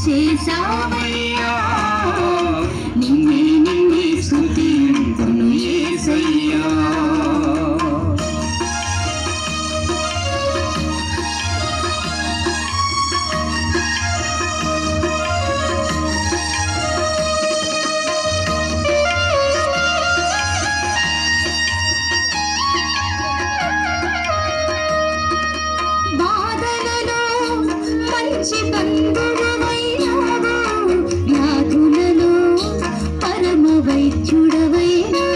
చేసావయ్యా నిన్నే నిన్నే స్తుతింతును యేసయ్యా బాధలలో మంచి బంధువైనావు వ్యాధులలో పరమ వైద్యుడవైనావు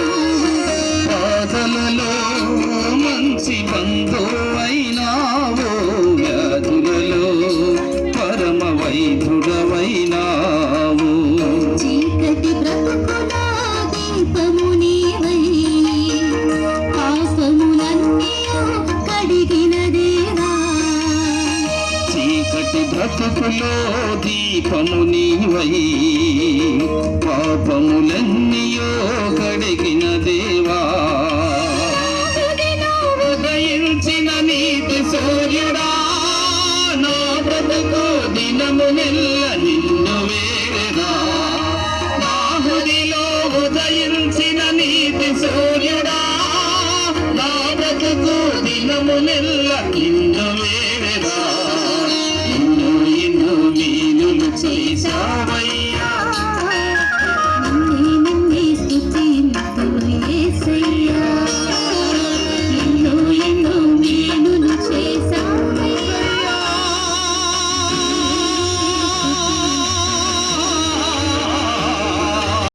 బాధలలో మంచి బంధువైనావు వ్యాధులలో పరమ వైద్యుడవైనావు చీకటి బ్రతుకుల దీపము నీవై పాపములన్నీయు కడిగిన దేవా చీకటి బ్రతుకులో దీపము నీవై పాపములన్నీయో కడిగిన దేవా ఉదయించిన నీతి సూర్యుడా నా బ్రతుకు దినమునెల్ల నిన్ను వేరెదా నా హృదిలో ఉదయించిన నీతి సూర్యుడా నా బ్రతుకు దినమునెల్ల